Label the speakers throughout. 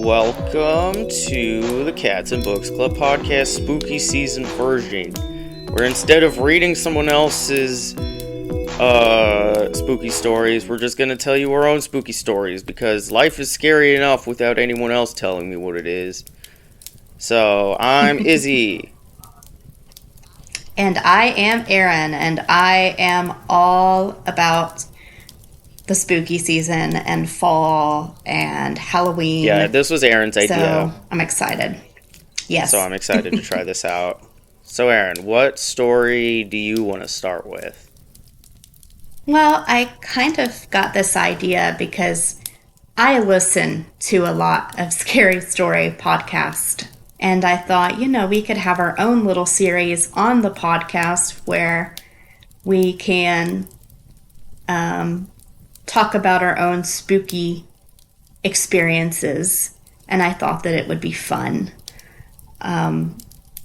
Speaker 1: Welcome to the Cats and Books Club podcast spooky season version, where instead of reading someone else's spooky stories, we're just going to tell you our own spooky stories, because life is scary enough without anyone else telling me what it is. So, I'm Izzy.
Speaker 2: And I am Aryn, and I am all about the spooky season and fall and Halloween.
Speaker 1: Yeah, this was Aryn's idea.
Speaker 2: So I'm excited. Yes.
Speaker 1: So I'm excited to try this out. So Aryn, what story do you want to start with?
Speaker 2: Well, I kind of got this idea because I listen to a lot of scary story podcasts. And I thought, we could have our own little series on the podcast where we can talk about our own spooky experiences. And I thought that it would be fun,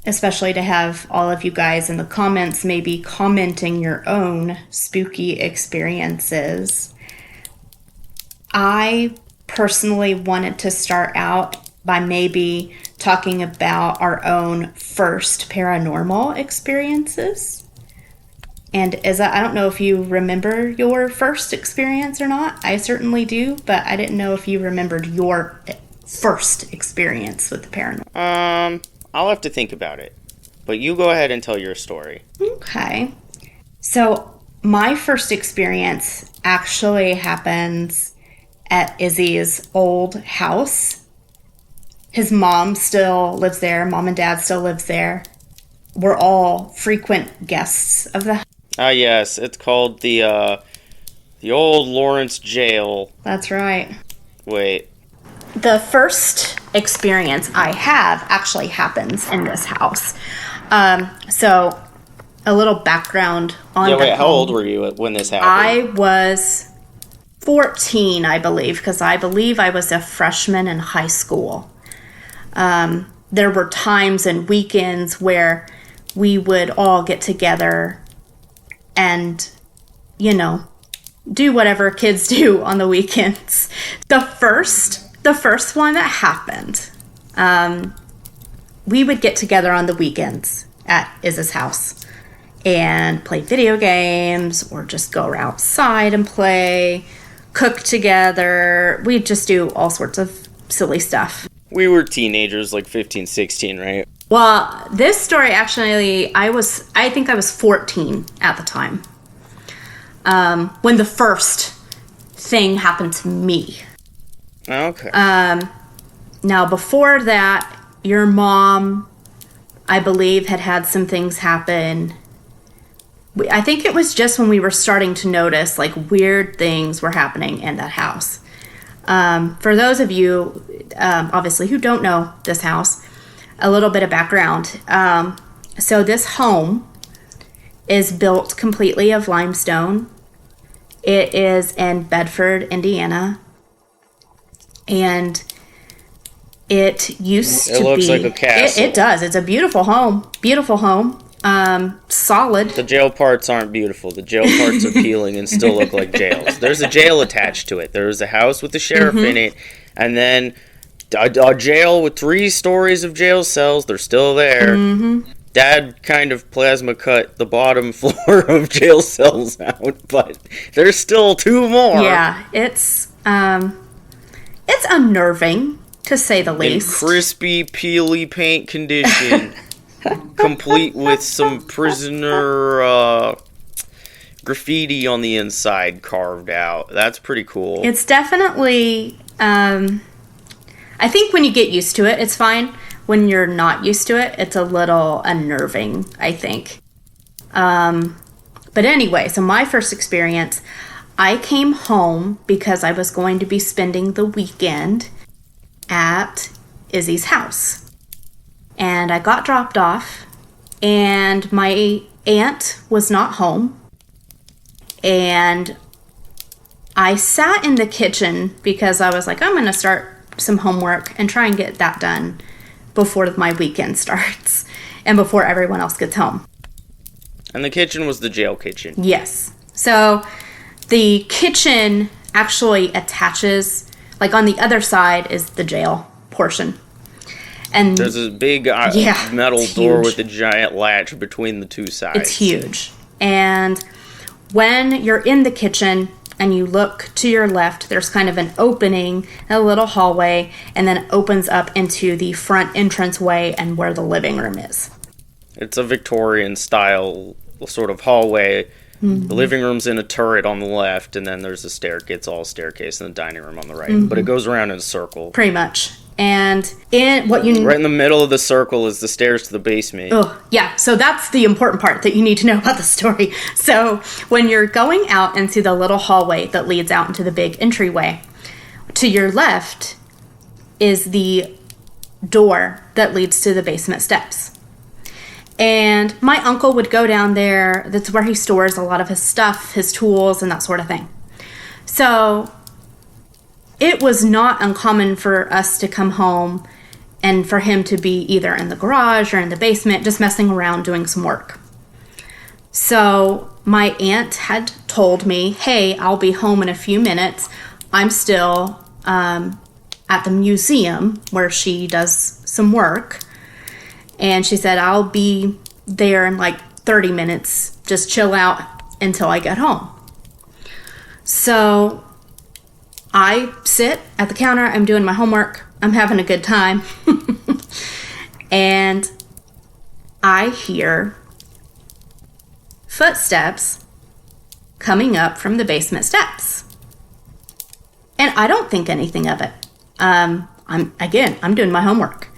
Speaker 2: especially to have all of you guys in the comments maybe commenting your own spooky experiences. I personally wanted to start out by maybe talking about our own first paranormal experiences. And Izzy, I don't know if you remember your first experience or not. I certainly do, but I didn't know if you remembered your first experience with the paranormal.
Speaker 1: I'll have to think about it. But you go ahead and tell your story.
Speaker 2: Okay. So my first experience actually happens at Izzy's old house. His mom still lives there. Mom and dad still lives there. We're all frequent guests of the house.
Speaker 1: Ah, yes. It's called the old Lawrence Jail.
Speaker 2: That's right.
Speaker 1: Wait.
Speaker 2: The first experience I have actually happens in this house. So, a little background on the
Speaker 1: how old were you when this happened?
Speaker 2: I was 14, I believe, because I believe I was a freshman in high school. There were times and weekends where we would all get together and, do whatever kids do on the weekends. The first one that happened, we would get together on the weekends at Izzy's house and play video games or just go outside and play, cook together. We'd just do all sorts of silly stuff.
Speaker 1: We were teenagers, like 15, 16, right?
Speaker 2: Well, this story actually, I think I was 14 at the time. When the first thing happened to me.
Speaker 1: Okay.
Speaker 2: Now, before that, your mom, I believe, had some things happen. I think it was just when we were starting to notice, weird things were happening in that house. For those of you, obviously, who don't know this house, a little bit of background. So this home is built completely of limestone. It is in Bedford, Indiana. And it used to be... It
Speaker 1: looks like a castle.
Speaker 2: It does. It's a beautiful home. Beautiful home. Solid.
Speaker 1: The jail parts aren't beautiful. The jail parts are peeling and still look like jails. There's a jail attached to it. There's a house with the sheriff in it. And then a jail with 3 stories of jail cells. They're still there. Mm-hmm. Dad kind of plasma cut the bottom floor of jail cells out, but there's still 2 more.
Speaker 2: Yeah, it's unnerving, to say the least.
Speaker 1: In crispy, peely paint condition, complete with some prisoner graffiti on the inside carved out. That's pretty cool.
Speaker 2: It's definitely, I think when you get used to it, it's fine. When you're not used to it, it's a little unnerving, I think. But anyway, so my first experience, I came home because I was going to be spending the weekend at Izzy's house. And I got dropped off, and my aunt was not home. And I sat in the kitchen because I was like, I'm going to start some homework and try and get that done before my weekend starts and before everyone else gets home.
Speaker 1: And the kitchen was the jail kitchen.
Speaker 2: Yes. So the kitchen actually attaches, like on the other side is the jail. portion. And
Speaker 1: there's a big metal door with a giant latch between the two sides.
Speaker 2: It's huge. And when you're in the kitchen and you look to your left, there's kind of an opening, a little hallway, and then it opens up into the front entranceway and where the living room is.
Speaker 1: It's a Victorian style sort of hallway. The living room's in a turret on the left, and then there's a staircase, all staircase, and the dining room on the right. But it goes around in a circle.
Speaker 2: Pretty much. And in what you...
Speaker 1: Right in the middle of the circle is the stairs to the basement.
Speaker 2: Oh, yeah. So that's the important part that you need to know about the story. So when you're going out into the little hallway that leads out into the big entryway, to your left is the door that leads to the basement steps. And my uncle would go down there. That's where he stores a lot of his stuff, his tools, and that sort of thing. So it was not uncommon for us to come home and for him to be either in the garage or in the basement, just messing around doing some work. So my aunt had told me, hey, I'll be home in a few minutes. I'm still at the museum where she does some work. And she said, I'll be there in like 30 minutes. Just chill out until I get home. So I sit at the counter. I'm doing my homework. I'm having a good time. And I hear footsteps coming up from the basement steps. And I don't think anything of it. I'm doing my homework.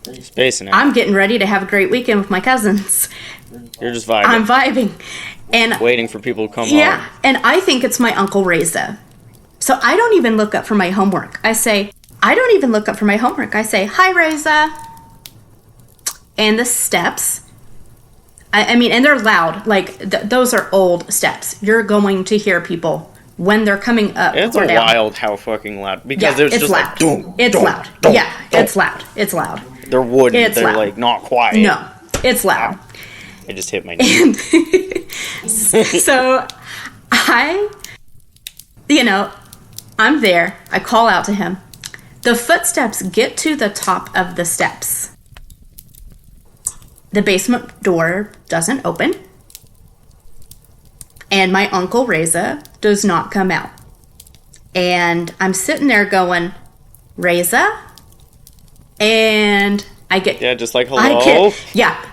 Speaker 1: You're spacing out.
Speaker 2: I'm getting ready to have a great weekend with my cousins.
Speaker 1: You're just vibing.
Speaker 2: I'm vibing. And
Speaker 1: waiting for people to come home.
Speaker 2: Yeah, and I think it's my Uncle Reza. So I don't even look up for my homework. I say, hi, Reza. And the steps, I mean, and they're loud. Like, those are old steps. You're going to hear people when they're coming up
Speaker 1: it's
Speaker 2: or down.
Speaker 1: Wild how fucking loud. Because it's just
Speaker 2: loud.
Speaker 1: like, doom,
Speaker 2: it's
Speaker 1: doom,
Speaker 2: loud.
Speaker 1: Doom,
Speaker 2: yeah,
Speaker 1: doom.
Speaker 2: it's loud. It's loud.
Speaker 1: They're wooden.
Speaker 2: It's
Speaker 1: They're
Speaker 2: loud.
Speaker 1: like not quiet.
Speaker 2: No, it's loud.
Speaker 1: I just hit my knee.
Speaker 2: So I'm there. I call out to him. The footsteps get to the top of the steps. The basement door doesn't open. And my Uncle Reza does not come out. And I'm sitting there going, Reza? And I get...
Speaker 1: Yeah, just like, hello?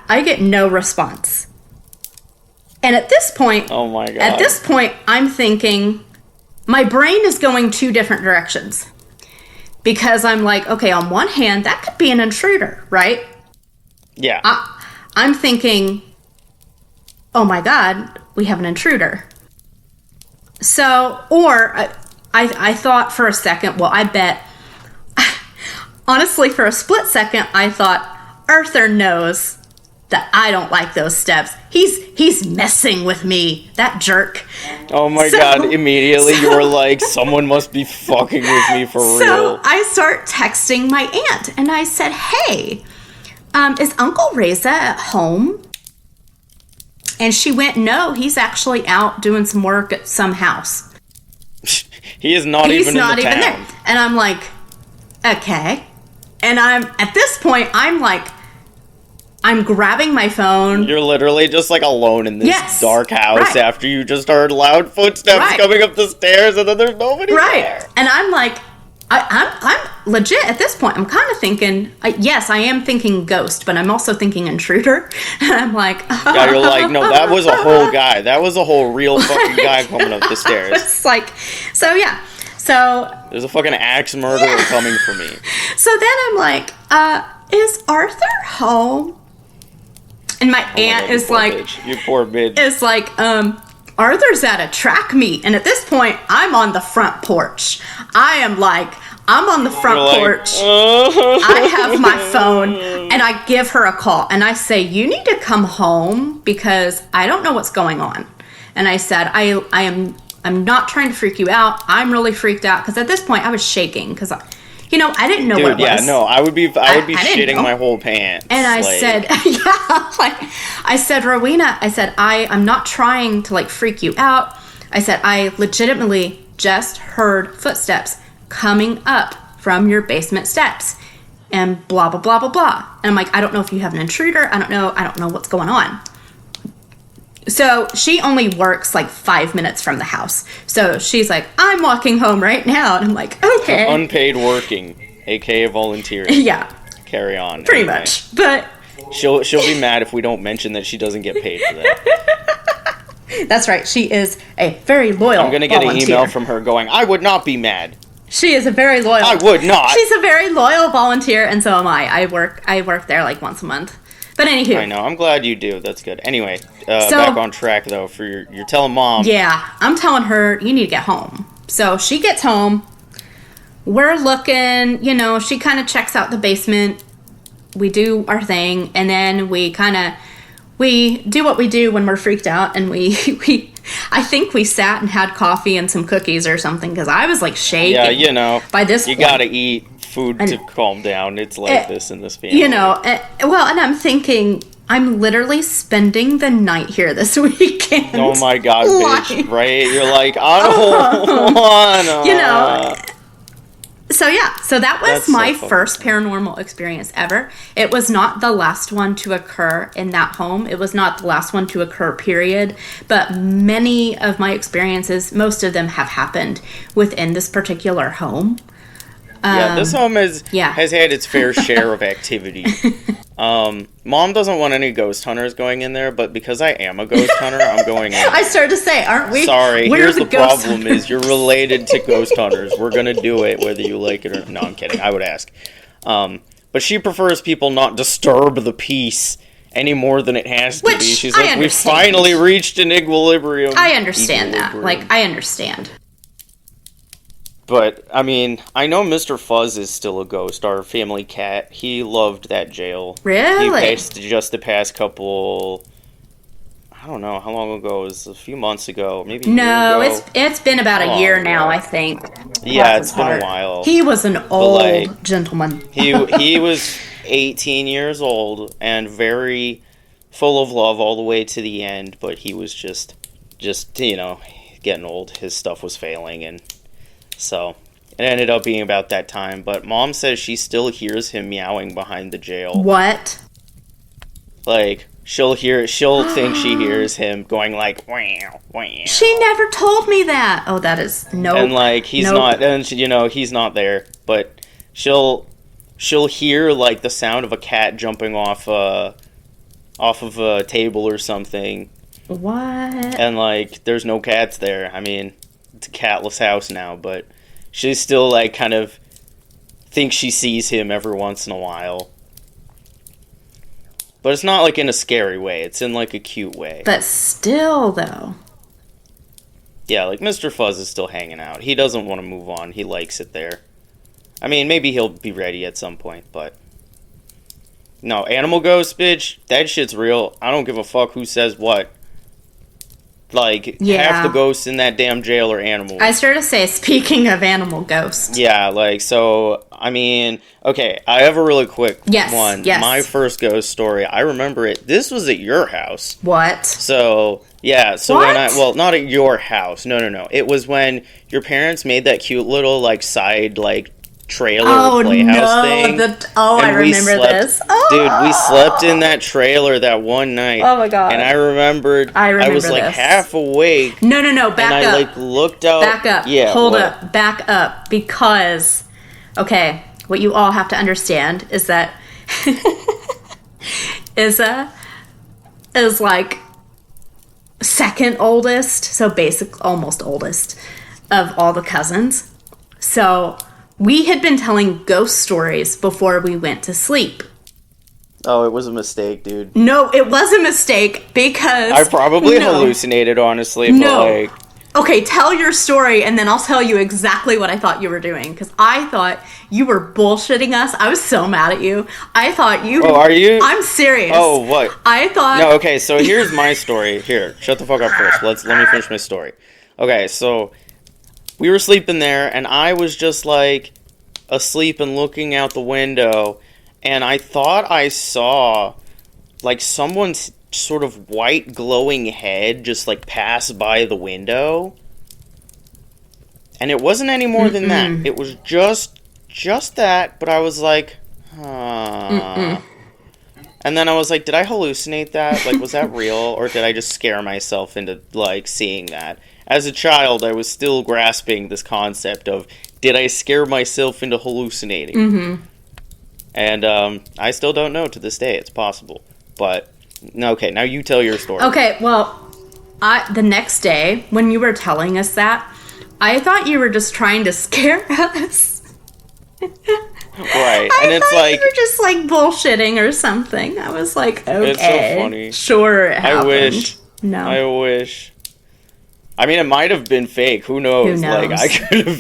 Speaker 2: I get no response. And at this point...
Speaker 1: Oh my God.
Speaker 2: At this point, I'm thinking... My brain is going two different directions. Because I'm like, okay, on one hand, that could be an intruder, right?
Speaker 1: Yeah.
Speaker 2: I'm thinking, oh my God, we have an intruder. So, or I thought for a second, well, I bet, honestly, for a split second, I thought, Arthur knows that I don't like those steps. He's messing with me, that jerk.
Speaker 1: Oh my God, immediately you were like, someone must be fucking with me for real.
Speaker 2: So I start texting my aunt, and I said, hey, is Uncle Reza at home? And she went, no, he's actually out doing some work at some house.
Speaker 1: He is not even in the town.
Speaker 2: There. And I'm like, okay. And at this point, I'm grabbing my phone.
Speaker 1: You're literally just like alone in this dark house after you just heard loud footsteps coming up the stairs and then there's nobody there.
Speaker 2: And I'm like, I'm legit at this point. I'm kind of thinking, yes, I am thinking ghost, but I'm also thinking intruder. And I'm like,
Speaker 1: yeah, you're like, no, that was a whole guy. That was a whole real fucking guy coming up the stairs.
Speaker 2: It's like, so yeah. So
Speaker 1: there's a fucking axe murderer coming for me.
Speaker 2: So then I'm like, is Arthur home? And my aunt is like,
Speaker 1: bitch. You poor bitch.
Speaker 2: Is like, Arthur's at a track meet. And at this point, I'm on the front porch. I'm on the front porch. I have my phone and I give her a call and I say, you need to come home because I don't know what's going on. And I said, I'm not trying to freak you out. I'm really freaked out because at this point I was shaking because I didn't know what it was.
Speaker 1: Yeah, no, I would be shitting my whole pants.
Speaker 2: And I said, I said, Rowena, I said, I'm not trying to freak you out. I said, I legitimately just heard footsteps coming up from your basement steps. and blah, blah, blah, blah, blah. And I'm like, I don't know if you have an intruder. I don't know what's going on. So she only works like 5 minutes from the house. So she's like, I'm walking home right now. And I'm like, okay.
Speaker 1: Unpaid working, aka volunteering.
Speaker 2: Yeah.
Speaker 1: Carry on.
Speaker 2: Pretty much. But
Speaker 1: she'll be mad if we don't mention that she doesn't get paid for that.
Speaker 2: That's right. She is a very loyal
Speaker 1: I'm going to get
Speaker 2: volunteer.
Speaker 1: an email from her going, I would not be mad.
Speaker 2: She is a very loyal.
Speaker 1: I would not.
Speaker 2: She's a very loyal volunteer, and so am I. I work there like once a month. But anywho.
Speaker 1: I know. I'm glad you do. That's good. Anyway, back on track, though, for you're telling Mom.
Speaker 2: Yeah. I'm telling her, you need to get home. So she gets home. We're looking, she kind of checks out the basement. We do our thing, and then we do what we do when we're freaked out, and I think we sat and had coffee and some cookies or something, because I was like shaking.
Speaker 1: Yeah,
Speaker 2: by this
Speaker 1: you
Speaker 2: point.
Speaker 1: gotta eat food to calm down. It's like this in this family.
Speaker 2: And I'm thinking, I'm literally spending the night here this weekend.
Speaker 1: Oh my god, bitch, right? You're like, I don't wanna.
Speaker 2: So that was
Speaker 1: That's
Speaker 2: my
Speaker 1: so
Speaker 2: first paranormal experience ever. It was not the last one to occur in that home. It was not the last one to occur, period. But many of my experiences, most of them have happened within this particular home.
Speaker 1: This home has had its fair share of activity. Mom doesn't want any ghost hunters going in there, but because I am a ghost hunter, I'm going in.
Speaker 2: I started to say, aren't we?
Speaker 1: Sorry, here's the problem
Speaker 2: hunters.
Speaker 1: is you're related to ghost hunters. We're going to do it whether you like it or not. No, I'm kidding. I would ask. But she prefers people not disturb the peace any more than it has to be. She's like, we finally reached an equilibrium.
Speaker 2: I understand that. I understand.
Speaker 1: But, I mean, I know Mr. Fuzz is still a ghost, our family cat. He loved that jail.
Speaker 2: Really?
Speaker 1: He passed just the past couple... I don't know, how long ago? It was a few months ago, maybe a year ago.
Speaker 2: It's been about a year now, I think.
Speaker 1: Yeah, it's been a while.
Speaker 2: He was an old gentleman.
Speaker 1: he was 18 years old and very full of love all the way to the end, but he was just getting old. His stuff was failing, and so it ended up being about that time. But Mom says she still hears him meowing behind the jail.
Speaker 2: What?
Speaker 1: Like, she'll think she hears him going like, wow, wow.
Speaker 2: She never told me that. Oh, that is no.
Speaker 1: And like, he's not, and he's not there, but she'll hear like the sound of a cat jumping off of a table or something.
Speaker 2: What?
Speaker 1: And like, there's no cats there. I mean, it's a catless house now, but she still like kind of thinks she sees him every once in a while. But it's not like in a scary way. It's in like a cute way.
Speaker 2: But still, though.
Speaker 1: Yeah, like Mr. Fuzz is still hanging out. He doesn't want to move on. He likes it there. I mean, maybe he'll be ready at some point, but... No, animal ghosts, bitch, that shit's real. I don't give a fuck who says what. Like, half the ghosts in that damn jail are animals.
Speaker 2: I started to say, speaking of animal ghosts.
Speaker 1: Yeah, like, so, I mean, okay, I have a really quick one.
Speaker 2: Yes.
Speaker 1: My first ghost story, I remember it. This was at your house.
Speaker 2: What?
Speaker 1: So, yeah, so
Speaker 2: what?
Speaker 1: well, not at your house. No. It was when your parents made that cute little, like, side, like, trailer playhouse thing.
Speaker 2: I remember this. Oh.
Speaker 1: Dude, we slept in that trailer that one night.
Speaker 2: Oh my god.
Speaker 1: And I remember I was like half awake.
Speaker 2: No, back up.
Speaker 1: And I like looked out.
Speaker 2: Back up.
Speaker 1: Yeah.
Speaker 2: Hold up. Back up. Because, okay, what you all have to understand is that Izza is like second oldest, so almost oldest of all the cousins. So we had been telling ghost stories before we went to sleep.
Speaker 1: Oh, it was a mistake, dude.
Speaker 2: No, it was a mistake because...
Speaker 1: I probably hallucinated, honestly. But like...
Speaker 2: Okay, tell your story and then I'll tell you exactly what I thought you were doing. Because I thought you were bullshitting us. I was so mad at you. I thought you...
Speaker 1: Oh, are you?
Speaker 2: I'm serious.
Speaker 1: Oh, what?
Speaker 2: I thought...
Speaker 1: No, okay, so here's my story. Here, shut the fuck up first. Let me finish my story. Okay, so... We were sleeping there, and I was just, like, asleep and looking out the window, and I thought I saw, like, someone's sort of white glowing head just, like, pass by the window. And it wasn't any more than that. It was just that, but I was like, And then I was like, did I hallucinate that? Like, was that real? Or did I just scare myself into, like, seeing that? As a child, I was still grasping this concept of, did I scare myself into hallucinating?
Speaker 2: Mm-hmm.
Speaker 1: And I still don't know to this day. It's possible. But, okay, now you tell your story.
Speaker 2: Okay, well, the next day, when you were telling us that, I thought you were just trying to scare us.
Speaker 1: Right, and it's like...
Speaker 2: you were just, like, bullshitting or something. I was like, okay.
Speaker 1: It's so funny.
Speaker 2: Sure, it happened.
Speaker 1: I wish.
Speaker 2: No.
Speaker 1: I wish. I mean, it might have been fake. Who knows?
Speaker 2: Who knows?
Speaker 1: Like,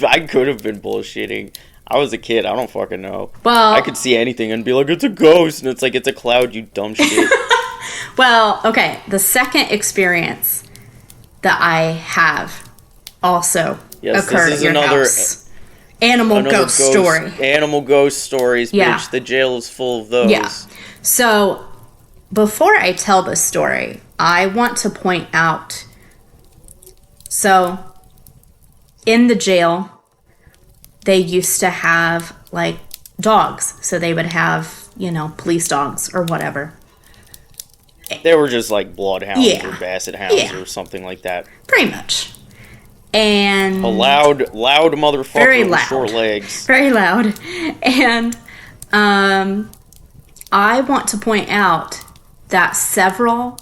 Speaker 1: I could have been bullshitting. I was a kid. I don't fucking know.
Speaker 2: Well...
Speaker 1: I could see anything and be like, it's a ghost. And it's like, it's a cloud, you dumb shit.
Speaker 2: Well, okay. The second experience that I have also occurred at your house. Another ghost story.
Speaker 1: Animal ghost stories,
Speaker 2: yeah.
Speaker 1: bitch. The jail is full of those.
Speaker 2: Yeah. So, before I tell this story, I want to point out... So, in the jail, they used to have, like, dogs. So they would have, police dogs or whatever.
Speaker 1: They were just like bloodhounds or basset hounds or something like that.
Speaker 2: Pretty much. And...
Speaker 1: A loud motherfucker with short legs.
Speaker 2: Very loud. And I want to point out that several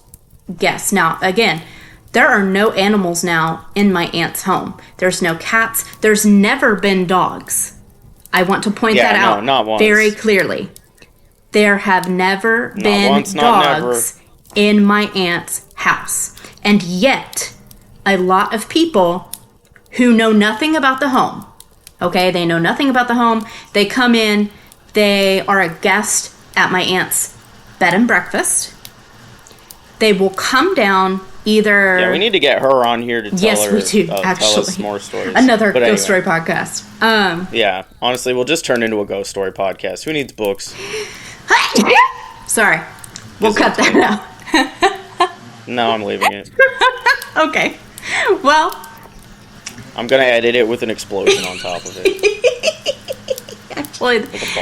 Speaker 2: guests... Now, again... There are no animals now in my aunt's home. There's no cats. There's never been dogs. I want to point that out
Speaker 1: not once.
Speaker 2: Very clearly. There have never been dogs in my aunt's house. And yet, a lot of people who know nothing about the home, okay, they know nothing about the home, they come in, they are a guest at my aunt's bed and breakfast. They will come down... Either...
Speaker 1: Yeah, we need to get her on here to tell
Speaker 2: we do,
Speaker 1: tell us more stories.
Speaker 2: Another ghost story podcast.
Speaker 1: Yeah, honestly, we'll just turn into a ghost story podcast. Who needs books?
Speaker 2: Sorry. We'll cut that out.
Speaker 1: No, I'm leaving it.
Speaker 2: Okay. Well...
Speaker 1: I'm going to edit it with an explosion on top of it.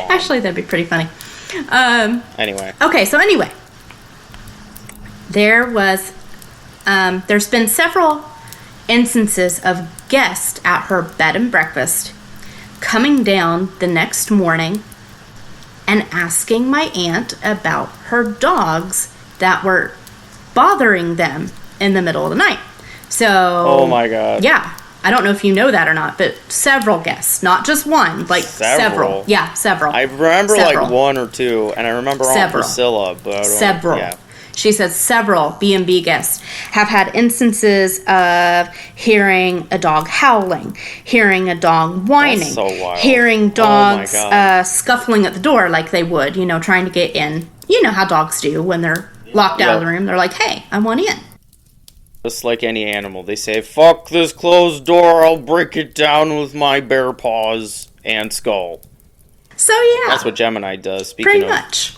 Speaker 2: Actually, that'd be pretty funny.
Speaker 1: Anyway.
Speaker 2: Okay, so anyway. There's been several instances of guests at her bed and breakfast coming down the next morning and asking my aunt about her dogs that were bothering them in the middle of the night. So...
Speaker 1: Oh my God.
Speaker 2: Yeah. I don't know if you know that or not, but several guests. Not just one, like several. Yeah, several.
Speaker 1: I remember like one or two, and I remember Aunt Priscilla, but I don't...
Speaker 2: Several.
Speaker 1: Yeah.
Speaker 2: She said several B&B guests have had instances of hearing a dog howling, hearing a dog whining,
Speaker 1: That's so wild.
Speaker 2: Hearing dogs scuffling at the door like they would, trying to get in. You know how dogs do when they're locked out of the room. They're like, hey, I want in.
Speaker 1: Just like any animal. They say, fuck this closed door, I'll break it down with my bare paws and skull.
Speaker 2: So, yeah.
Speaker 1: That's what Gemini does,
Speaker 2: Pretty much.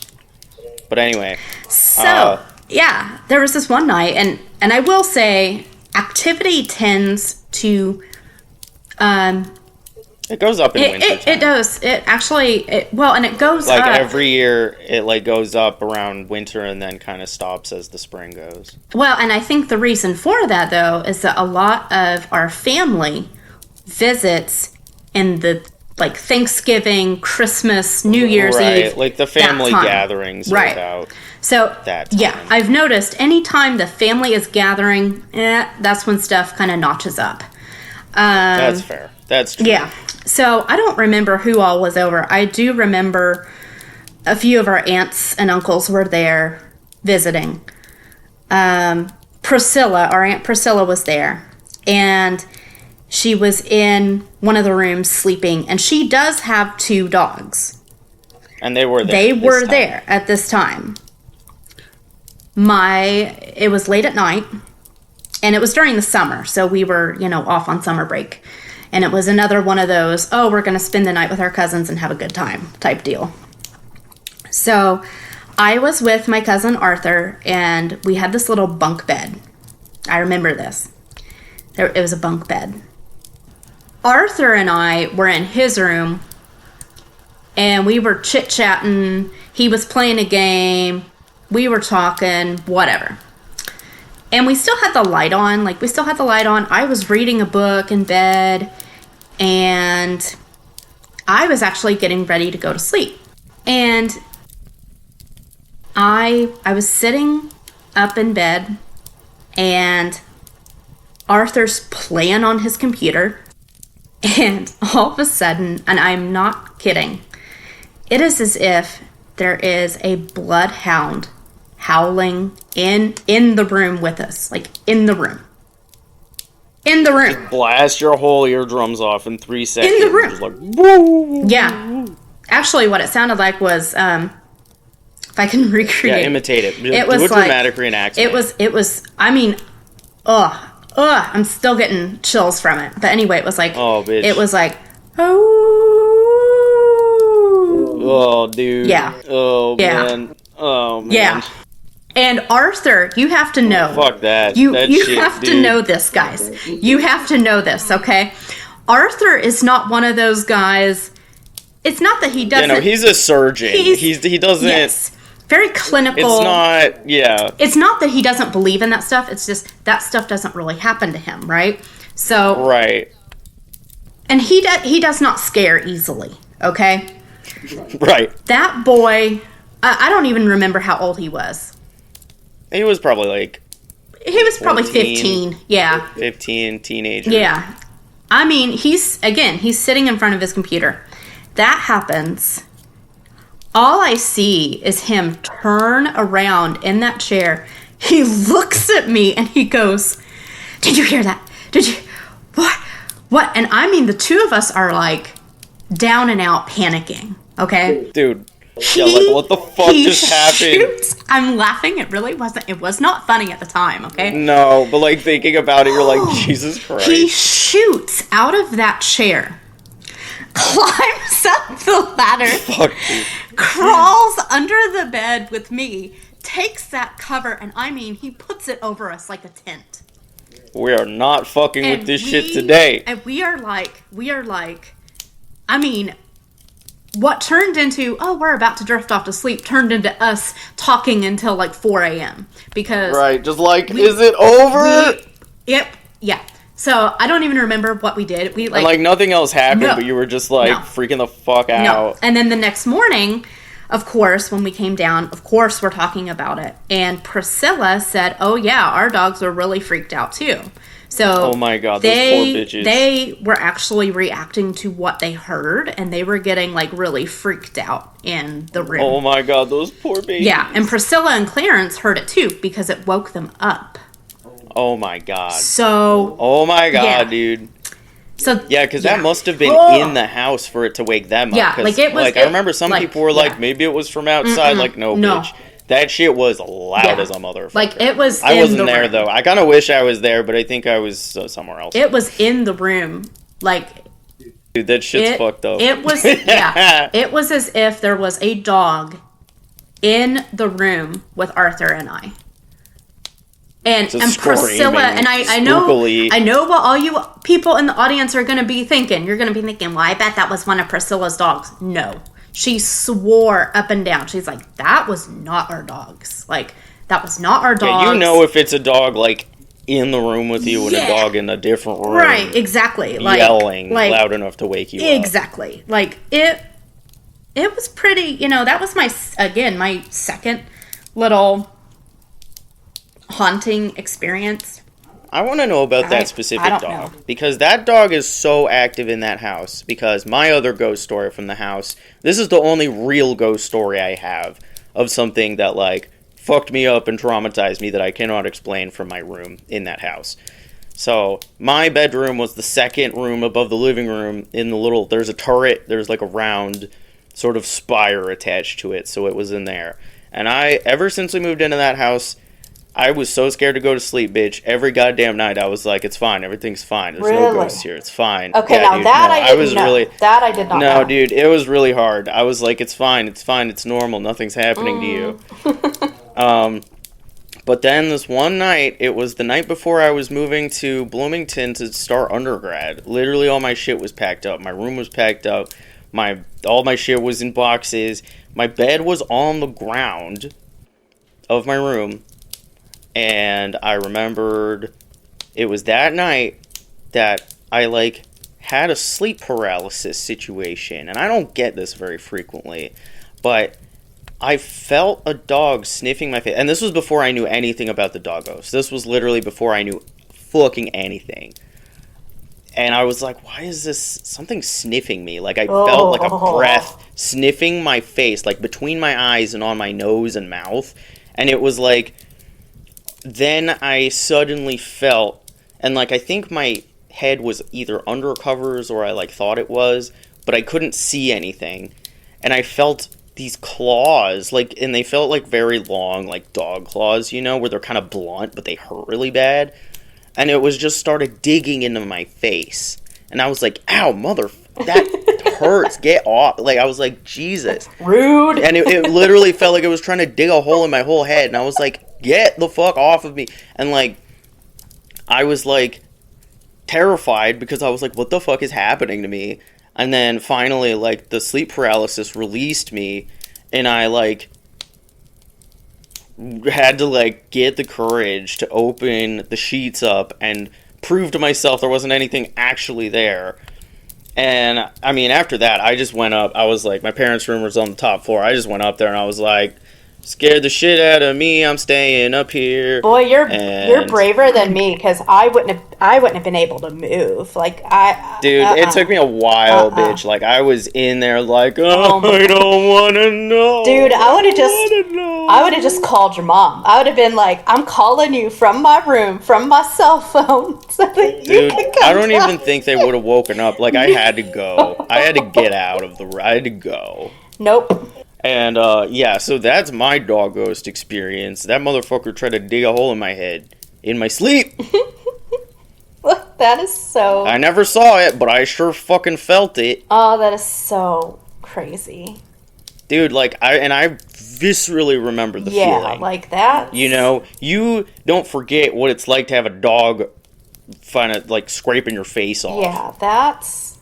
Speaker 1: But anyway.
Speaker 2: So, yeah, there was this one night, and I will say, activity tends to...
Speaker 1: it goes up in winter.
Speaker 2: It does. It actually... and it goes
Speaker 1: like
Speaker 2: up.
Speaker 1: Like, every year, it, goes up around winter and then kind of stops as the spring goes.
Speaker 2: Well, and I think the reason for that, though, is that a lot of our family visits in the... Like Thanksgiving, Christmas, New Year's Eve.
Speaker 1: Like the family gatherings. Without
Speaker 2: so,
Speaker 1: that time.
Speaker 2: Yeah, I've noticed anytime the family is gathering, that's when stuff kind of notches up.
Speaker 1: That's fair. That's true.
Speaker 2: Yeah. So, I don't remember who all was over. I do remember a few of our aunts and uncles were there visiting. Priscilla, our Aunt Priscilla was there. And... She was in one of the rooms sleeping, and she does have 2 dogs.
Speaker 1: And they were there.
Speaker 2: They were there at this time. It was late at night, and it was during the summer, so we were, off on summer break. And it was another one of those, we're going to spend the night with our cousins and have a good time type deal. So I was with my cousin Arthur, and we had this little bunk bed. I remember this. It was a bunk bed. Arthur and I were in his room And we were chit-chatting. He was playing a game. We were talking, whatever. And we still had the light on. Like, we still had the light on. I was reading a book in bed. And I was actually getting ready to go to sleep. And I was sitting up in bed. And Arthur's playing on his computer. And all of a sudden, and I'm not kidding, it is as if there is a bloodhound howling in the room with us. Like, in the room. In the room.
Speaker 1: Just blast your whole eardrums off in 3 seconds.
Speaker 2: In the room.
Speaker 1: Just like, woo.
Speaker 2: Yeah. Actually, what it sounded like was, if I can recreate.
Speaker 1: Yeah, imitate it.
Speaker 2: It was
Speaker 1: do a
Speaker 2: like,
Speaker 1: dramatic reenactment.
Speaker 2: It was, I mean, I'm still getting chills from it. But anyway, it was like,
Speaker 1: oh, bitch.
Speaker 2: It was like, oh.
Speaker 1: Oh, dude.
Speaker 2: Yeah.
Speaker 1: Oh,
Speaker 2: yeah.
Speaker 1: man. Oh, man.
Speaker 2: Yeah. And Arthur, you have to know.
Speaker 1: Fuck that.
Speaker 2: You
Speaker 1: shit,
Speaker 2: have
Speaker 1: dude.
Speaker 2: to know this, guys. You have to know this, okay? Arthur is not one of those guys. It's not that he doesn't.
Speaker 1: Yeah, no, he's a surgeon. He doesn't.
Speaker 2: Yes. Very clinical.
Speaker 1: It's not. Yeah.
Speaker 2: It's not that he doesn't believe in that stuff. It's just that stuff doesn't really happen to him, right? So.
Speaker 1: Right.
Speaker 2: And he does not scare easily, okay?
Speaker 1: Right.
Speaker 2: That boy, I don't even remember how old he was.
Speaker 1: He was probably like.
Speaker 2: He was probably
Speaker 1: 14,
Speaker 2: 15. Yeah.
Speaker 1: 15, teenager.
Speaker 2: Yeah. I mean, he's sitting in front of his computer. That happens. All I see is him turn around in that chair. He looks at me and he goes, "Did you hear that? Did you? What?" And I mean, the two of us are like down and out panicking. Okay?
Speaker 1: Dude. Yeah, like, what the fuck just happened?
Speaker 2: I'm laughing. It was not funny at the time, okay?
Speaker 1: No, but like thinking about it, you're like, Jesus Christ.
Speaker 2: He shoots out of that chair, climbs up the ladder,
Speaker 1: Fuck, dude.
Speaker 2: crawls under the bed with me, takes that cover, and I mean, he puts it over us like a tent.
Speaker 1: We are not fucking
Speaker 2: And
Speaker 1: with this shit today.
Speaker 2: And we are like, I mean, what turned into, we're about to drift off to sleep, turned into us talking until like 4 a.m. Because...
Speaker 1: Right, just like, is it over?
Speaker 2: Yep, yeah. So, I don't even remember what we did. We
Speaker 1: like nothing else happened,
Speaker 2: No.
Speaker 1: but you were just like freaking the fuck out.
Speaker 2: No. And then the next morning, of course, when we came down, of course, we're talking about it. And Priscilla said, "Oh yeah, our dogs were really freaked out too." So
Speaker 1: oh my god, those poor bitches.
Speaker 2: They were actually reacting to what they heard, and they were getting like really freaked out in the room.
Speaker 1: Oh my god, those poor babies.
Speaker 2: Yeah, and Priscilla and Clarence heard it too because it woke them up.
Speaker 1: Oh my god.
Speaker 2: So.
Speaker 1: Oh my god,
Speaker 2: yeah.
Speaker 1: dude.
Speaker 2: So
Speaker 1: yeah, because that must have been in the house for it to wake them up.
Speaker 2: Yeah, like it was.
Speaker 1: I remember some people were like, maybe it was from outside. Like, no, bitch. That shit was loud as a motherfucker.
Speaker 2: Like, it was.
Speaker 1: I wasn't there though. I kind of wish I was there, but I think I was somewhere else.
Speaker 2: It was in the room, like.
Speaker 1: Dude, that shit's fucked up.
Speaker 2: It was. Yeah, it was as if there was a dog in the room with Arthur and I. And Priscilla, and I know what all you people in the audience are going to be thinking. You're going to be thinking, well, I bet that was one of Priscilla's dogs. No. She swore up and down. She's like, that was not our dogs. Like, that was not our dogs.
Speaker 1: Yeah, you know if it's a dog, like, in the room with you and a dog in a different room.
Speaker 2: Right, exactly. Like,
Speaker 1: yelling loud enough to wake you up.
Speaker 2: Exactly. Like, it was pretty, that was my second little haunting experience.
Speaker 1: I want to know about that specific dog. Because that dog is so active in that house. Because my other ghost story from the house, this is the only real ghost story I have of something that, like, fucked me up and traumatized me that I cannot explain from my room in that house. So, my bedroom was the second room above the living room in the little, there's a turret, there's like a round sort of spire attached to it, so it was in there. And ever since we moved into that house, I was so scared to go to sleep, bitch. Every goddamn night I was like, it's fine, everything's fine. There's no ghosts here, it's fine.
Speaker 2: Okay,
Speaker 1: yeah,
Speaker 2: now
Speaker 1: dude,
Speaker 2: that
Speaker 1: no,
Speaker 2: I didn't know. That I did not know.
Speaker 1: No, dude, it was really hard. I was like, it's fine, it's normal, nothing's happening to you. But then this one night, it was the night before I was moving to Bloomington to start undergrad. Literally all my shit was packed up. My room was packed up. All my shit was in boxes. My bed was on the ground of my room. And I remembered it was that night that I, like, had a sleep paralysis situation. And I don't get this very frequently. But I felt a dog sniffing my face. And this was before I knew anything about the doggos. This was literally before I knew fucking anything. And I was like, why is this something sniffing me? Like, I felt like a breath sniffing my face, like between my eyes and on my nose and mouth. And it was like, then I suddenly felt, and like, I think my head was either under covers or I like thought it was, but I couldn't see anything. And I felt these claws, like, and they felt like very long, like dog claws, you know, where they're kind of blunt, but they hurt really bad. And it was just started digging into my face. And I was like, ow, that hurts. Get off. Like, I was like, Jesus.
Speaker 2: Rude.
Speaker 1: And it literally felt like it was trying to dig a hole in my whole head. And I was like, get the fuck off of me. And, like, I was, like, terrified because I was like, what the fuck is happening to me? And then finally, like, the sleep paralysis released me. And I, like, had to, like, get the courage to open the sheets up and prove to myself there wasn't anything actually there. And, I mean, after that, I just went up. I was like, my parents' room was on the top floor. I just went up there and I was like, scared the shit out of me. I'm staying up here.
Speaker 3: Boy, you're braver than me, because I wouldn't have been able to move. Like,
Speaker 1: it took me a while, bitch. Like, I was in there like, I don't want to know.
Speaker 3: Dude, I would have just called your mom. I would have been like, I'm calling you from my room, from my cell phone, so that you can come
Speaker 1: I don't
Speaker 3: down.
Speaker 1: even think they would have woken up. Like, I had to go. I had to get out of I had to go.
Speaker 3: Nope.
Speaker 1: And, yeah, so that's my dog ghost experience. That motherfucker tried to dig a hole in my head in my sleep.
Speaker 3: That is so...
Speaker 1: I never saw it, but I sure fucking felt it.
Speaker 3: Oh, that is so crazy.
Speaker 1: Dude, like, I viscerally remember the feeling.
Speaker 3: Yeah, like that.
Speaker 1: You know, you don't forget what it's like to have a dog like, scraping your face off.
Speaker 3: Yeah, that's...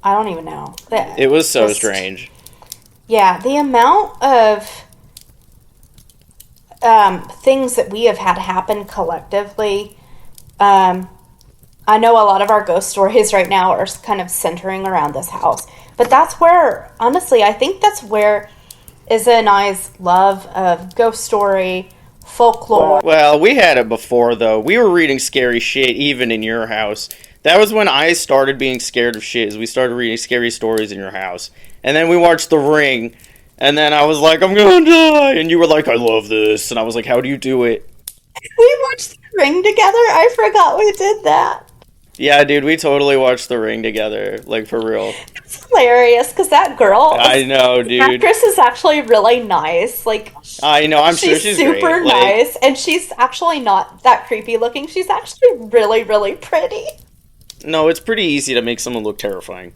Speaker 3: I don't even know.
Speaker 1: It was so strange.
Speaker 3: Yeah, the amount of things that we have had happen collectively. I know a lot of our ghost stories right now are kind of centering around this house. But that's where, honestly, I think that's where Izzy and I's love of ghost story, folklore.
Speaker 1: Well, we had it before, though. We were reading scary shit even in your house. That was when I started being scared of shit, is we started reading scary stories in your house. And then we watched The Ring, and then I was like, I'm gonna die! And you were like, I love this. And I was like, how do you do it?
Speaker 3: We watched The Ring together? I forgot we did that.
Speaker 1: Yeah, dude, we totally watched The Ring together, like, for real.
Speaker 3: It's hilarious, because that girl...
Speaker 1: I know, dude.
Speaker 3: The actress is actually really nice. Like,
Speaker 1: I know, I'm sure she's
Speaker 3: super
Speaker 1: great.
Speaker 3: nice, and she's actually not that creepy looking. She's actually really, really pretty.
Speaker 1: No, it's pretty easy to make someone look terrifying.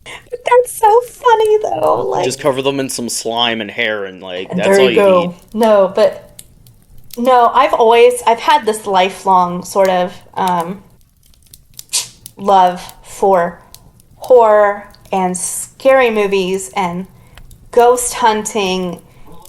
Speaker 3: But that's so funny, though. Like,
Speaker 1: just cover them in some slime and hair, and, like, that's
Speaker 3: there
Speaker 1: all you need.
Speaker 3: No, but... No, I've had this lifelong sort of love for horror and scary movies and ghost hunting.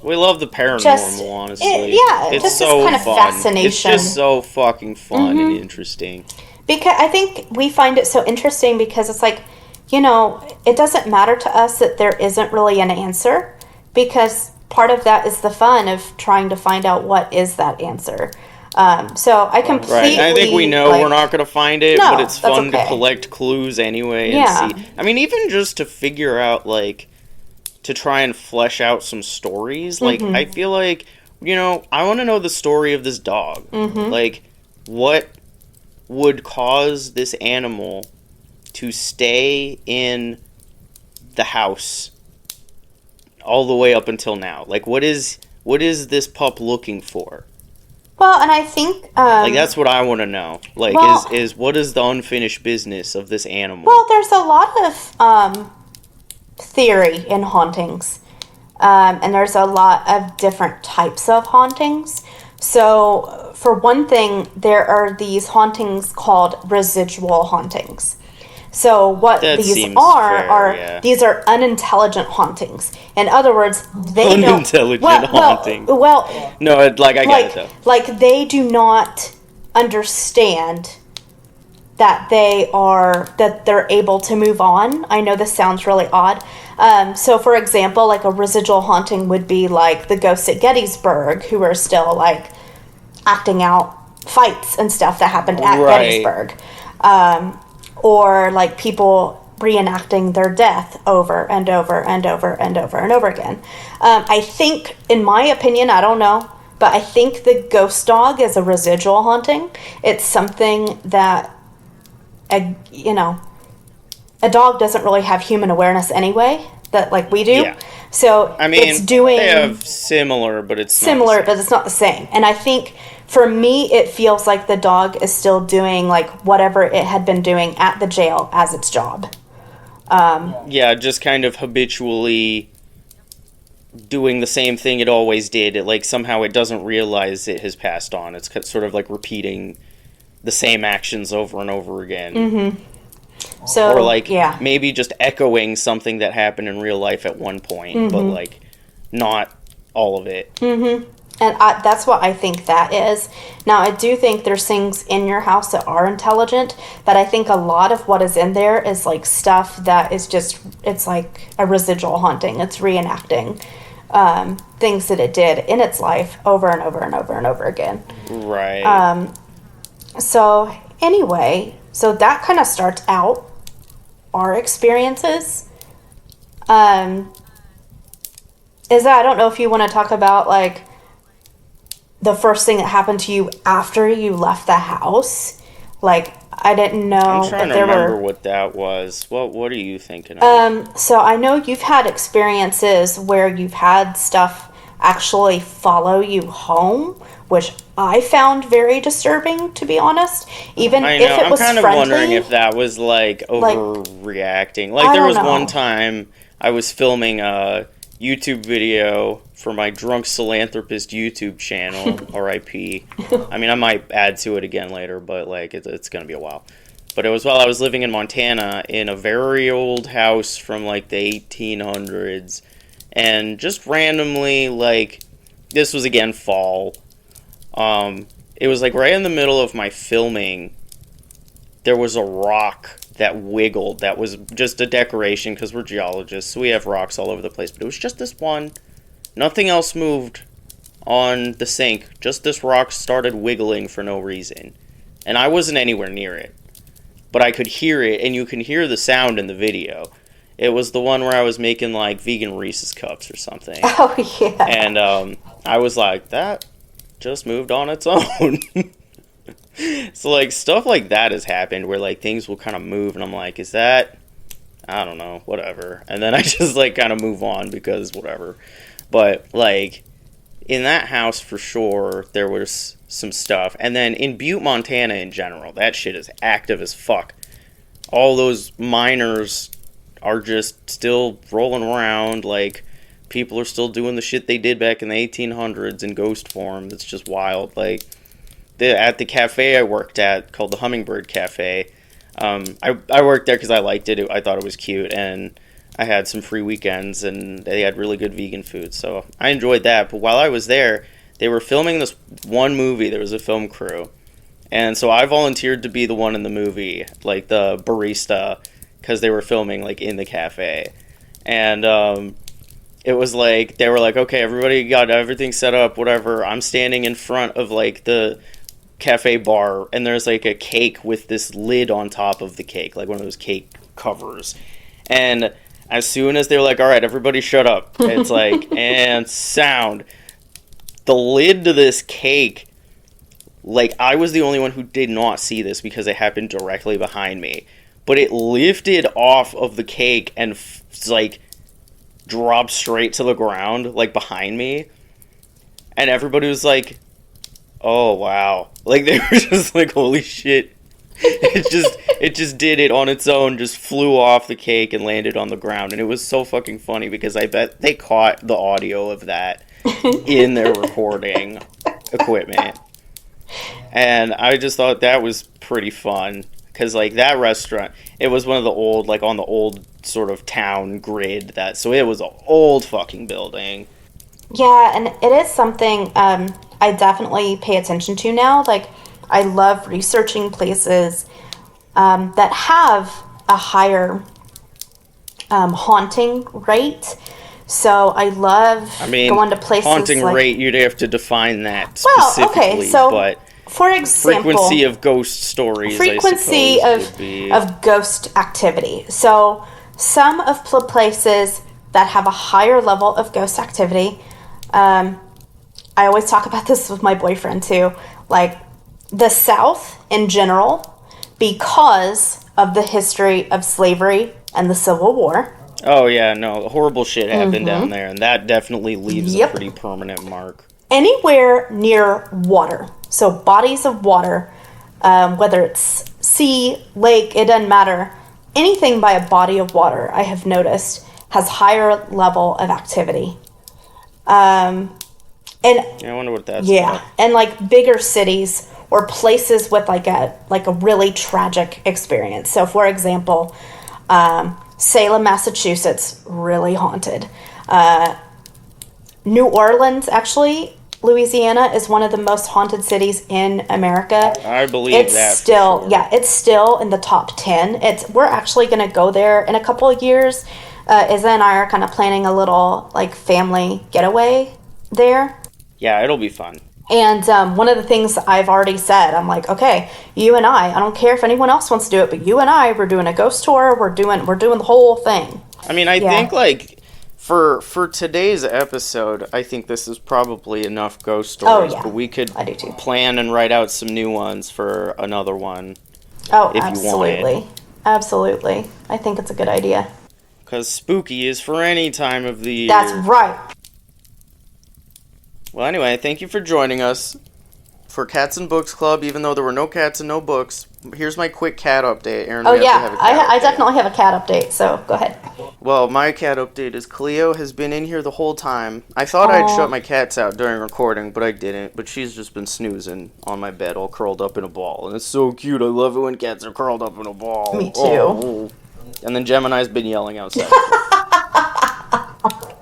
Speaker 1: We love the paranormal, honestly.
Speaker 3: It's
Speaker 1: just
Speaker 3: so this kind of
Speaker 1: fun.
Speaker 3: fascination.
Speaker 1: It's just so fucking fun and interesting.
Speaker 3: Because I think we find it so interesting because it's like, you know, it doesn't matter to us that there isn't really an answer, because part of that is the fun of trying to find out what is that answer. So I completely...
Speaker 1: Right, I think we know we're not going to find it, but it's fun to collect clues anyway and see. I mean, even just to figure out, like, to try and flesh out some stories. Like, I feel like, you know, I want to know the story of this dog. Like, what would cause this animal to stay in the house all the way up until now? Like, what is this pup looking for?
Speaker 3: Well, and I think...
Speaker 1: like, that's what I want to know. Like, is what is the unfinished business of this animal?
Speaker 3: Well, there's a lot of theory in hauntings. And there's a lot of different types of hauntings. So, for one thing, there are these hauntings called residual hauntings. So what
Speaker 1: That
Speaker 3: these
Speaker 1: seems
Speaker 3: are
Speaker 1: fair, yeah.
Speaker 3: these are unintelligent hauntings. In other words, they
Speaker 1: Unintelligent haunting.
Speaker 3: Well,
Speaker 1: No, I get it, though.
Speaker 3: like they do not understand that they're able to move on. I know this sounds really odd. So for example, like a residual haunting would be like the ghosts at Gettysburg who are still like acting out fights and stuff that happened at Gettysburg. Or like people reenacting their death over and over and over and over and over again. I think, in my opinion, I don't know, but I think the ghost dog is a residual haunting. It's something that a dog doesn't really have human awareness anyway, that like we do.
Speaker 1: Yeah.
Speaker 3: So
Speaker 1: I mean,
Speaker 3: it's doing
Speaker 1: they have similar, but it's
Speaker 3: similar,
Speaker 1: not the same.
Speaker 3: but it's not the same. And I think for me, it feels like the dog is still doing like whatever it had been doing at the jail as its job.
Speaker 1: Yeah, just kind of habitually doing the same thing it always did. Like somehow it doesn't realize it has passed on. It's sort of like repeating the same actions over and over again.
Speaker 3: Mm-hmm. So,
Speaker 1: or like
Speaker 3: yeah.
Speaker 1: maybe just echoing something that happened in real life at one point, but like not all of it.
Speaker 3: Mm-hmm. And that's what I think that is. Now, I do think there's things in your house that are intelligent, but I think a lot of what is in there is like stuff that is just, it's like a residual haunting. It's reenacting things that it did in its life over and over and over and over again.
Speaker 1: Right.
Speaker 3: So anyway, so that kind of starts out our experiences. Izzy, I don't know if you want to talk about like the first thing that happened to you after you left the house. Like, I didn't know
Speaker 1: I'm trying
Speaker 3: that
Speaker 1: to
Speaker 3: there
Speaker 1: remember
Speaker 3: were...
Speaker 1: what that was. What are you thinking of?
Speaker 3: So I know you've had experiences where you've had stuff actually follow you home, which I found very disturbing, to be honest. Even
Speaker 1: I know,
Speaker 3: if it was
Speaker 1: I'm kind of
Speaker 3: friendly,
Speaker 1: wondering if that was like overreacting. Like there was one time I was filming a YouTube video for my Drunk Philanthropist YouTube channel, RIP. I mean, I might add to it again later, but like it's gonna be a while. But it was while I was living in Montana in a very old house from like the 1800s, and just randomly, like, this was again fall. It was like right in the middle of my filming. There was a rock that wiggled. That was just a decoration because we're geologists, so we have rocks all over the place. But it was just this one. Nothing else moved on the sink. Just this rock started wiggling for no reason. And I wasn't anywhere near it. But I could hear it, and you can hear the sound in the video. It was the one where I was making, like, vegan Reese's Cups or something.
Speaker 3: Oh, yeah.
Speaker 1: And I was like, that just moved on its own. So, like, stuff like that has happened where, like, things will kind of move, and I'm like, is that... I don't know, whatever. And then I just, like, kind of move on because whatever. But, like, in that house, for sure, there was some stuff. And then in Butte, Montana, in general, that shit is active as fuck. All those miners are just still rolling around, like, people are still doing the shit they did back in the 1800s in ghost form. That's just wild. Like, at the cafe I worked at, called the Hummingbird Cafe, I worked there because I liked it. I thought it was cute, and I had some free weekends, and they had really good vegan food, so I enjoyed that. But while I was there, they were filming this one movie. There was a film crew, and so I volunteered to be the one in the movie, like the barista, because they were filming like in the cafe. And it was like, they were like, okay, everybody got everything set up, whatever. I'm standing in front of like the cafe bar, and there's like a cake with this lid on top of the cake, like one of those cake covers. And as soon as they were like, all right, everybody shut up, it's like, and sound. The lid to this cake, like, I was the only one who did not see this because it happened directly behind me. But it lifted off of the cake and, like, dropped straight to the ground, like, behind me. And everybody was like, oh, wow. Like, they were just like, holy shit. It just did it on its own, just flew off the cake and landed on the ground. And it was so fucking funny because I bet they caught the audio of that in their recording equipment. And I just thought that was pretty fun because like that restaurant, it was one of the old, like on the old sort of town grid, so it was an old fucking building.
Speaker 3: Yeah, and it is something I definitely pay attention to now. Like, I love researching places that have a higher haunting rate. So I love going to places
Speaker 1: haunting
Speaker 3: like...
Speaker 1: rate, you'd have to define that specifically.
Speaker 3: Well, okay, so
Speaker 1: but
Speaker 3: for example,
Speaker 1: frequency of ghost stories,
Speaker 3: frequency
Speaker 1: I suppose, would be...
Speaker 3: of ghost activity. So some of the places that have a higher level of ghost activity, I always talk about this with my boyfriend too, like the South in general, because of the history of slavery and the Civil War.
Speaker 1: Oh yeah, no, horrible shit happened down there, and that definitely leaves a pretty permanent mark.
Speaker 3: Anywhere near water, so bodies of water, whether it's sea, lake, it doesn't matter. Anything by a body of water, I have noticed, has higher level of activity. And
Speaker 1: I wonder what that's about.
Speaker 3: And like bigger cities or places with like a really tragic experience. So for example, Salem, Massachusetts, really haunted. New Orleans, actually, Louisiana, is one of the most haunted cities in America.
Speaker 1: I believe
Speaker 3: it's
Speaker 1: that.
Speaker 3: Still,
Speaker 1: for sure.
Speaker 3: it's still in the top 10. We're actually going to go there in a couple of years. Izzy and I are kind of planning a little like family getaway there.
Speaker 1: Yeah, it'll be fun.
Speaker 3: And one of the things I've already said, I'm like, okay, you and I don't care if anyone else wants to do it, but you and I, we're doing a ghost tour. We're doing the whole thing.
Speaker 1: I mean, I think like for today's episode, I think this is probably enough ghost stories. But we could plan and write out some new ones for another one.
Speaker 3: Oh, if absolutely, absolutely. I think it's a good idea.
Speaker 1: Because spooky is for any time of the year.
Speaker 3: That's right.
Speaker 1: Well, anyway, thank you for joining us for Cats and Books Club, even though there were no cats and no books. Here's my quick cat update. Aryn,
Speaker 3: I definitely have a cat update, so go ahead.
Speaker 1: Well, my cat update is Cleo has been in here the whole time. I thought I'd shut my cats out during recording, but I didn't. But she's just been snoozing on my bed, all curled up in a ball. And it's so cute. I love it when cats are curled up in a ball.
Speaker 3: Me too.
Speaker 1: Oh. And then Gemini's been yelling outside.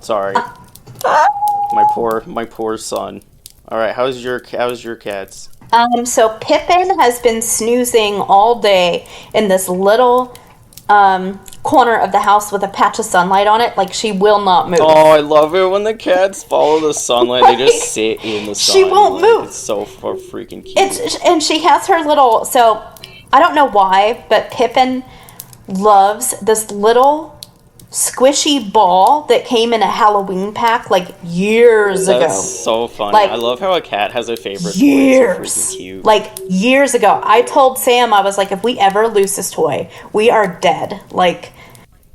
Speaker 1: Sorry. My poor son. All right, how's your cats?
Speaker 3: So Pippin has been snoozing all day in this little corner of the house with a patch of sunlight on it. Like, she will not move.
Speaker 1: Oh, I love it when the cats follow the sunlight. Right? They just sit in the sun.
Speaker 3: She won't move.
Speaker 1: It's so freaking cute.
Speaker 3: And she has her little... So, I don't know why, but Pippin loves this little squishy ball that came in a Halloween pack like years ago.
Speaker 1: That's so funny.
Speaker 3: Like,
Speaker 1: I love how a cat has a favorite
Speaker 3: years.
Speaker 1: toy. It's so freaking cute.
Speaker 3: Like years ago. I told Sam, I was like, if we ever lose this toy, we are dead. Like,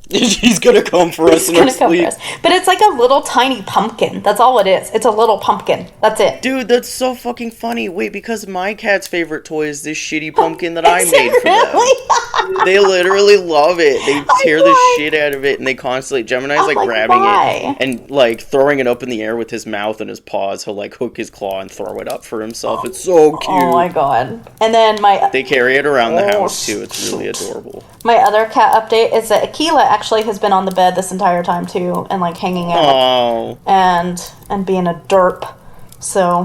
Speaker 1: he's gonna come for us in our sleep.
Speaker 3: But it's like a little tiny pumpkin. That's all it is. It's a little pumpkin. That's it.
Speaker 1: Dude, that's so fucking funny. Wait, because my cat's favorite toy is this shitty pumpkin that I made for them. They literally love it. They tear the shit out of it, and they constantly... Gemini's like grabbing it and like throwing it up in the air with his mouth and his paws. He'll like hook his claw and throw it up for himself. It's so cute.
Speaker 3: Oh my god. And then they
Speaker 1: carry it around the house too. It's really adorable.
Speaker 3: My other cat update is that Akila actually has been on the bed this entire time too, and like hanging out and being a derp. So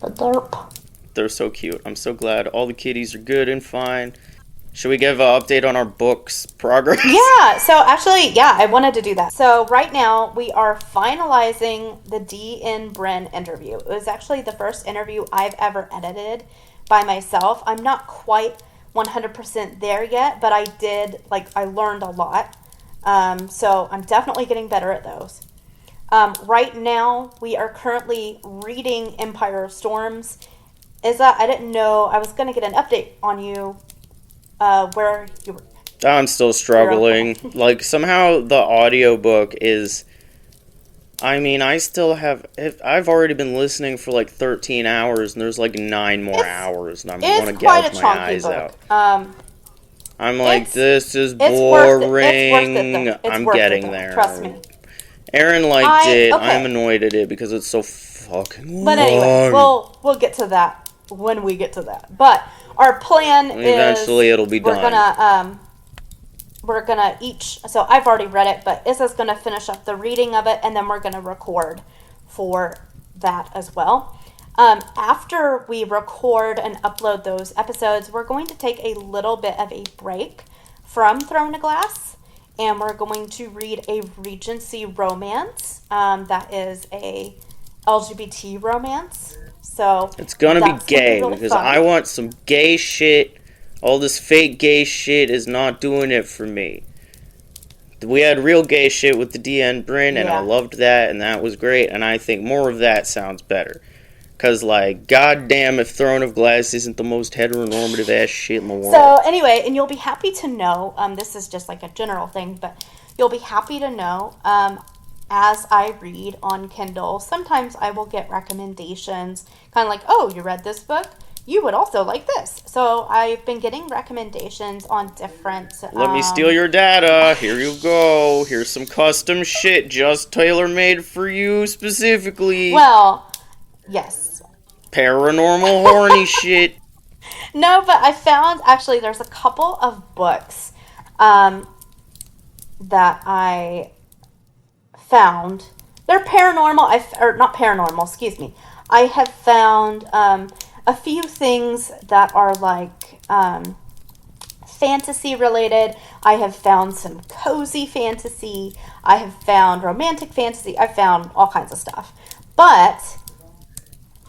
Speaker 3: a derp.
Speaker 1: They're so cute. I'm so glad all the kitties are good and fine. Should we give an update on our books progress?
Speaker 3: Yeah, so actually, I wanted to do that. So right now, we are finalizing the Dee and Bryn interview. It was actually the first interview I've ever edited by myself. I'm not quite 100% there yet, but I learned a lot. So I'm definitely getting better at those. Right now, we are currently reading Empire of Storms. I didn't know, I was going to get an update on you. Where you were.
Speaker 1: I'm still struggling.
Speaker 3: Okay.
Speaker 1: Like, somehow the audiobook is... I mean, I've already been listening for like 13 hours, and there's like 9 more hours, and I want to gouge my eyes
Speaker 3: book.
Speaker 1: out. I'm like, this is boring.
Speaker 3: It's worth it, though.
Speaker 1: I'm getting there.
Speaker 3: Trust me.
Speaker 1: Aryn liked it. Okay. I'm annoyed at it because it's so fucking long.
Speaker 3: But anyway, we'll get to that when we get to that. But our plan is
Speaker 1: eventually it'll be done.
Speaker 3: We're gonna each. So I've already read it, but Izzy's gonna finish up the reading of it, and then we're gonna record for that as well. After we record and upload those episodes, we're going to take a little bit of a break from Throne of Glass, and we're going to read a Regency romance that is a LGBT romance. So
Speaker 1: it's gonna be gay
Speaker 3: really
Speaker 1: because
Speaker 3: fun.
Speaker 1: I want some gay shit. All this fake gay shit is not doing it for me. We had real gay shit with the DN Bryn, and I loved that, and that was great, and I think more of that sounds better. Because, like, goddamn if Throne of Glass isn't the most heteronormative ass shit in the world.
Speaker 3: So, anyway, and you'll be happy to know, this is just like a general thing, but you'll be happy to know, as I read on Kindle, sometimes I will get recommendations, kind of like, oh, you read this book? You would also like this. So I've been getting recommendations on different...
Speaker 1: Let me steal your data. Here you go. Here's some custom shit just tailor-made for you specifically.
Speaker 3: Well, yes.
Speaker 1: Paranormal horny shit.
Speaker 3: No, but I found, actually, there's a couple of books that I found. They're paranormal, or not paranormal, excuse me. I have found... a few things that are like fantasy related. I have found some cozy fantasy. I have found romantic fantasy. I've found all kinds of stuff. But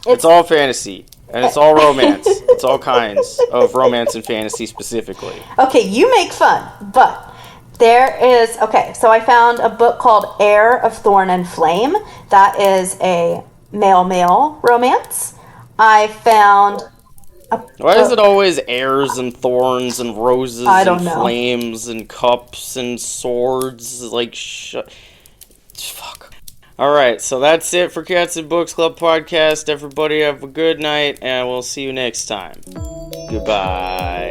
Speaker 1: it's all fantasy. And it's all romance. It's all kinds of romance and fantasy specifically.
Speaker 3: Okay, you make fun. But there is... Okay, so I found a book called Heir of Thorn and Flame. That is a male-male romance. I found...
Speaker 1: Why is it always airs and thorns and roses and flames and cups and swords? Like, fuck. Alright, so that's it for Cats and Books Club podcast. Everybody have a good night, and we'll see you next time. Goodbye.